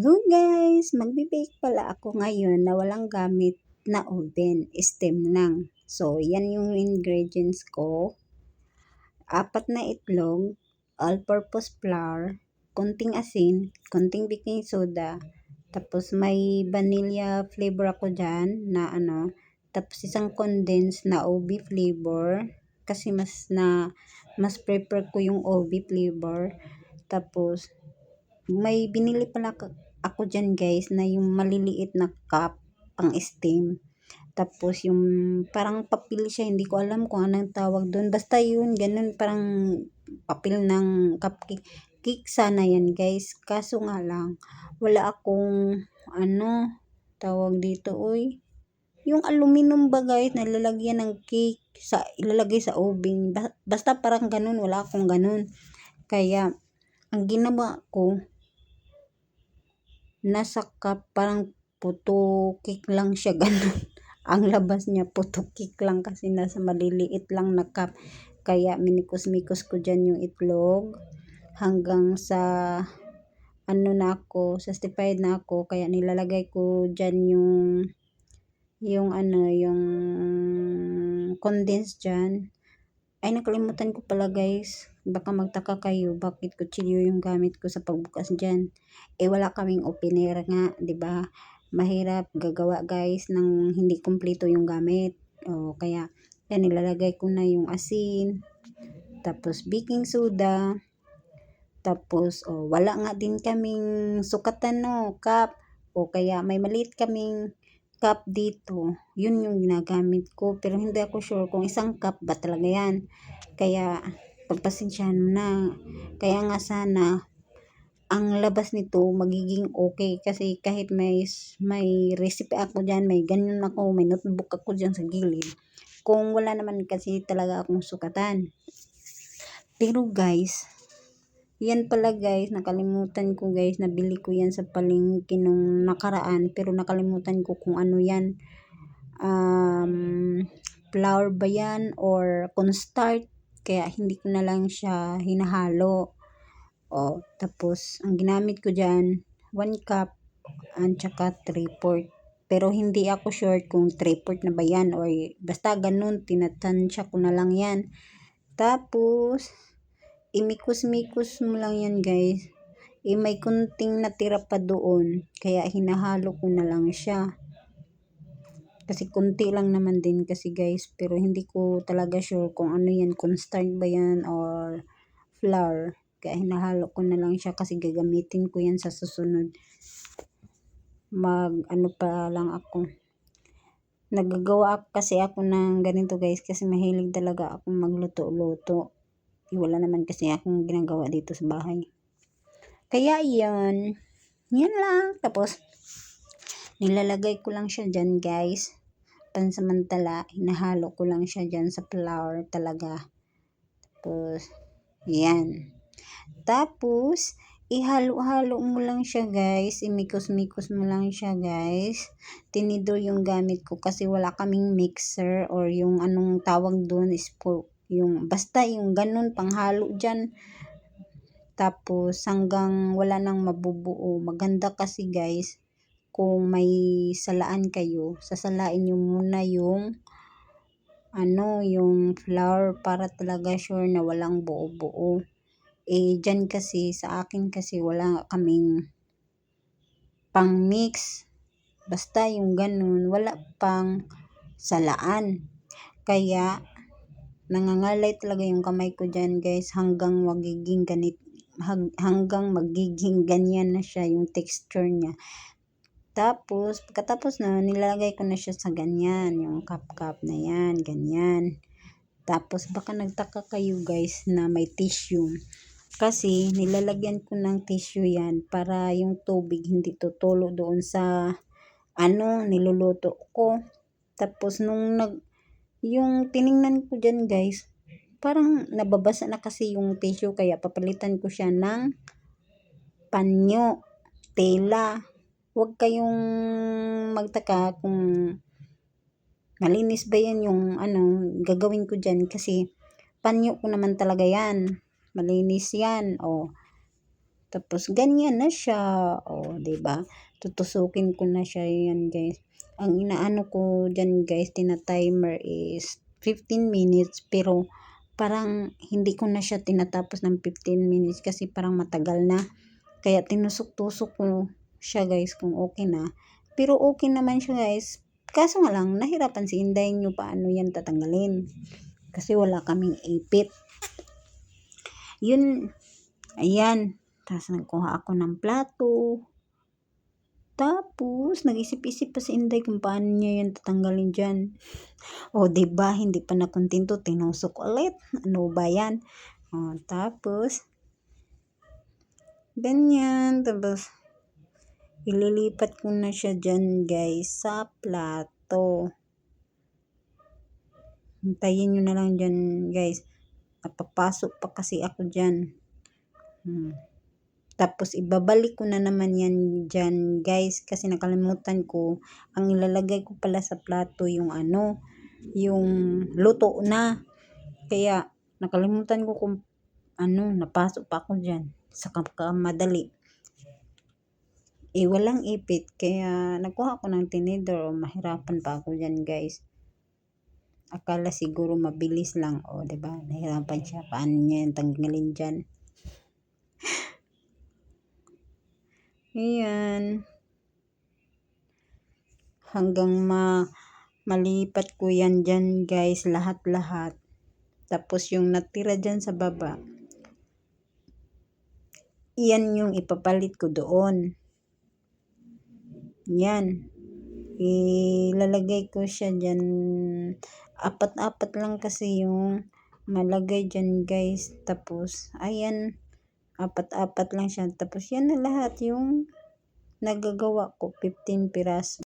Hello guys! Magbe-bake pala ako ngayon na walang gamit na oven, steam lang. So, yan yung ingredients ko. 4 na itlog, all-purpose flour, konting asin, konting baking soda, tapos may vanilla flavor ako dyan na tapos isang condensed na OB flavor kasi mas prefer ko yung OB flavor. Tapos may binili pala ako dyan guys na yung maliliit na cup pang steam. Tapos yung parang papel siya, hindi ko alam kung anong tawag doon. Basta yun, ganun parang papel ng cupcake. Cake sana yan guys. Kaso nga lang, wala akong tawag dito oy. Yung aluminum ba guys, na lalagyan ng cake, ilalagay sa oven. Basta parang ganun, wala akong ganun. Kaya, ang ginawa ko, nasa cup, parang puto cake lang siya, ganun. Ang labas niya puto cake lang kasi nasa maliliit lang na cup. Kaya minikos-mikos ko dyan yung itlog hanggang sa satisfied na ako. Kaya nilalagay ko dyan yung condensed dyan. Ay, nakalimutan ko pala guys. Baka magtaka kayo bakit kutsilyo yung gamit ko sa pagbukas dyan. Wala kaming opener nga, 'di ba? Mahirap gagawa guys ng hindi kumpleto yung gamit. Kaya yan, nilalagay ko na yung asin, tapos baking soda, tapos wala nga din kaming sukatan cup. Kaya may maliit kaming cup dito. Yun yung ginagamit ko. Pero hindi ako sure kung isang cup ba talaga yan. Kaya pagpasensyahan mo na. Kaya nga sana ang labas nito magiging okay. Kasi kahit may recipe ako dyan, may ganyan ako, may notebook ako dyan sa gilid. Kung wala naman kasi talaga akong sukatan. Pero guys, yan pala guys, nakalimutan ko guys, nabili ko yan sa palengke nung nakaraan, pero nakalimutan ko kung ano yan. Flour ba yan or cornstarch, kaya hindi ko na lang siya hinahalo. Tapos ang ginamit ko dyan, 1 cup at saka 3/4. Pero hindi ako sure kung 3/4 na ba yan or basta ganun, tinatansya ko na lang yan. Tapos imikos-mikos mo lang yan guys. May kunting natira pa doon, kaya hinahalo ko na lang siya. Kasi kunti lang naman din kasi guys, pero hindi ko talaga sure kung ano yan, cornstarch ba yan or flour. Kaya hinahalo ko na lang siya kasi gagamitin ko yan sa susunod. Pa lang ako. Nagagawa kasi ako ng ganito guys kasi mahilig talaga akong magluto-luto. Wala naman kasi akong ginagawa dito sa bahay. Kaya yan lang. Tapos nilalagay ko lang siya dyan guys. Pansamantala, hinahalo ko lang siya dyan sa flour talaga. Tapos yan. Tapos ihalo-halo mo lang siya guys, imikos-mikos mo lang siya guys. Tinidor yung gamit ko kasi wala kaming mixer or yung anong tawag doon, yung basta yung ganun panghalo dyan. Tapos hanggang wala nang mabubuo. Maganda kasi guys, kung may salaan kayo, sasalain nyo muna yung flour para talaga sure na walang buo-buo. Dyan kasi, sa akin kasi wala kaming pang mix. Basta yung ganun, wala pang salaan. Kaya, nangangalay talaga yung kamay ko dyan guys hanggang magiging ganyan na siya yung texture niya. Tapos, pagkatapos na, nilalagay ko na siya sa ganyan, yung cup-cup na yan, ganyan. Tapos, baka nagtaka kayo guys na may tissue. Kasi nilalagyan ko ng tissue yan para yung tubig hindi tutulo doon sa niluluto ko. Tapos yung tiningnan ko dyan guys, parang nababasa na kasi yung tissue, kaya papalitan ko siya ng panyo, tela. Huwag kayong magtaka kung malinis ba yan yung gagawin ko dyan kasi panyo ko naman talaga yan. Malinis yan. Tapos ganyan na siya. O, 'di ba? Tutusukin ko na siya yan, guys. Ang inaano ko diyan, guys, tina-timer is 15 minutes pero parang hindi ko na siya tinatapos ng 15 minutes kasi parang matagal na. Kaya tinusok-tusok ko siya, guys, kung okay na. Pero okay naman siya, guys. Kaso nga lang, nahirapan si Inday nyo paano yan tatanggalin. Kasi wala kaming ipit. Yun, ayan. Tapos nagkuha ako ng plato. Tapos, nag-isip-isip pa si Inday kung paano niya yan tatanggalin dyan. O, diba, hindi pa nakontento, tinusok ulit. Ano ba yan? O, tapos, ganyan. Tapos, ililipat ko na siya dyan, guys, sa plato. Hintayin nyo na lang dyan, guys. Napapasok pa kasi ako dyan. Tapos, ibabalik ko na naman yan dyan, guys. Kasi nakalimutan ko. Ang ilalagay ko pala sa plato yung yung luto na. Kaya, nakalimutan ko kung napasok pa ako dyan. Sa madali. Walang ipit. Kaya, nakuha ko ng tinidor. Mahirapan pa ako dyan, guys. Akala siguro mabilis lang. O, diba? Nahirapan siya. Paano niya yung tanggalin dyan? Ayan. Hanggang malipat ko yan dyan, guys. Lahat-lahat. Tapos yung natira dyan sa baba. Yan yung ipapalit ko doon. Yan. Ilalagay ko siya dyan. Apat-apat lang kasi yung malagay dyan, guys. Tapos, ayan. Apat-apat lang siya. Tapos, yan na lahat yung nagagawa ko. 15 piraso.